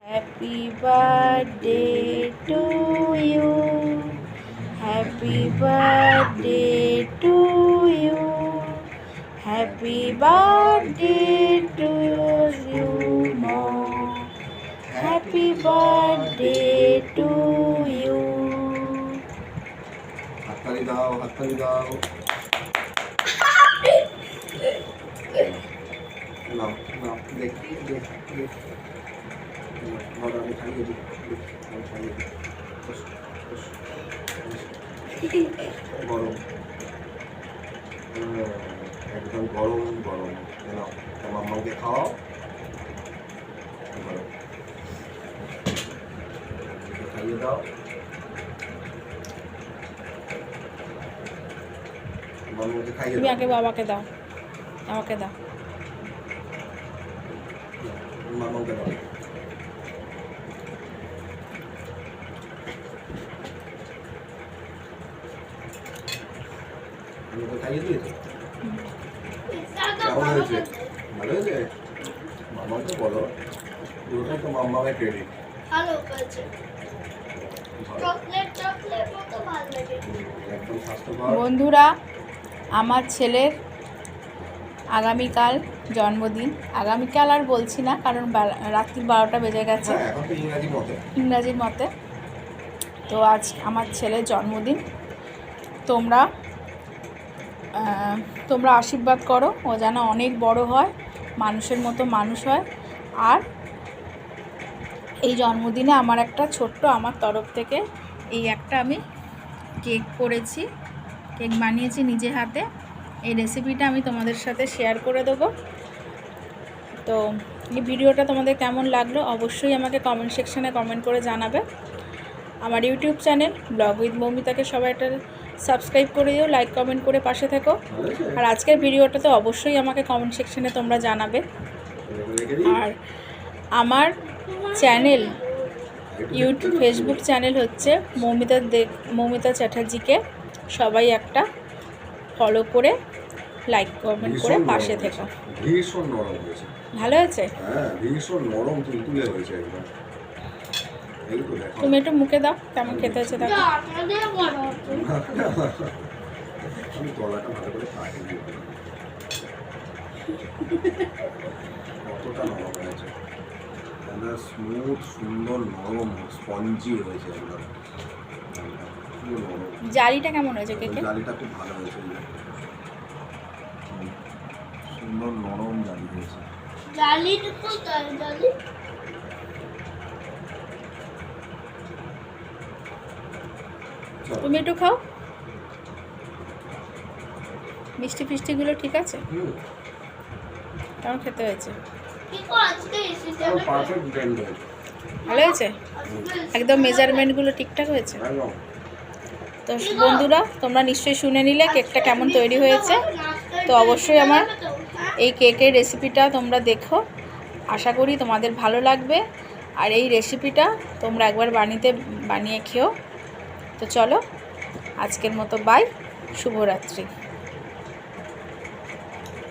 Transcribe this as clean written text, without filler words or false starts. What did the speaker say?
Happy birthday to you. Happy birthday to you. Happy birthday to you, Mom. Happy birthday to you. হাততালি দাও, হাততালি দাও। নাও নাও, দেখ দেখ দেখ। বড় আমি খাইয়ে দিই, আমি খাইয়ে দিই। গরম, একদম গরম গরম। নাও, তোমার মামাকে খাওয়াও। গরম, খাইয়ে দাও। তুমি আগে বাবাকে দাও, আমাকে দাও। মামাকে দাও। আমি তো খাইয়ে দিয়েছি। কেমন হয়েছে? ভালো হয়েছে? মামাকে বলো, পুরোটাই তো মামাকে ক্রেডিট। ভালো হয়েছে। চকলেট চকলেট মতো ভালো লাগে। একদম স্বাস্থ্যকর। বন্ধুরা, আমার ছেলের আগামীকাল জন্মদিন। আগামীকাল আর বলছি না, কারণ রাত্রি 12টা বেজে গেছে এখন তো ইংরাজির মতে। তো আজ আমার ছেলের জন্মদিন। তোমরা আশীর্বাদ করো, ও যেন অনেক বড় হয়, মানুষের মতো মানুষ হয়। আর এই জন্মদিনে আমার একটা ছোট্ট, আমার তরফ থেকে এই একটা আমি কেক করেছি, কেক বানিয়েছি নিজে হাতে। এই রেসিপিটা আমি তোমাদের সাথে শেয়ার করে দেবো। তো এই ভিডিওটা তোমাদের কেমন লাগলো অবশ্যই আমাকে কমেন্ট সেকশানে কমেন্ট করে জানাবে। আমার ইউটিউব চ্যানেল ব্লগ উইথ মৌমিতাকে সবাই একটা সাবস্ক্রাইব করে দিও, লাইক কমেন্ট করে পাশে থেকো। আর আজকের ভিডিওটা তো অবশ্যই আমাকে কমেন্ট সেকশানে তোমরা জানাবে। আর আমার চ্যানেল ইউটিউব ফেসবুক চ্যানেল হচ্ছে মৌমিতা চ্যাটার্জিকে সবাই একটা ফলো করে লাইক কমেন্ট করে পাশে থেকো। ভীষণ নরম হয়েছে। ভালো হয়েছে? হ্যাঁ, ভীষণ নরম তুলতুলে হয়েছে একদম। তুমি একটু মুখে দাও কেমন খেতে হয়েছে দেখো। আমি গলাটা ভালো করে কাটিয়ে দিই। কতটা নরম হয়েছে, একদম স্মুথ, সুন্দর, নরম, স্পঞ্জি হয়েছে একদম। জালিটা কেমন হয়েছে কেকে? জালিটা খুব ভালো হয়েছে, সুন্দর নরম জালি হয়েছে। জালিটা কোথায়? জালি তুমি একটু খাও, মিষ্টি ফিষ্টিগুলো ঠিক আছে? কেমন খেতে হয়েছে? ভালো হয়েছে, একদম মেজারমেন্টগুলো ঠিকঠাক হয়েছে। তো বন্ধুরা, তোমরা নিশ্চয়ই শুনে নিলে কেকটা কেমন তৈরি হয়েছে। তো অবশ্যই আমার এই কেকের রেসিপিটা তোমরা দেখো, আশা করি তোমাদের ভালো লাগবে। আর এই রেসিপিটা তোমরা একবার বানিয়ে খেও। তো চলো, আজকের মতো বাই, শুভরাত্রি।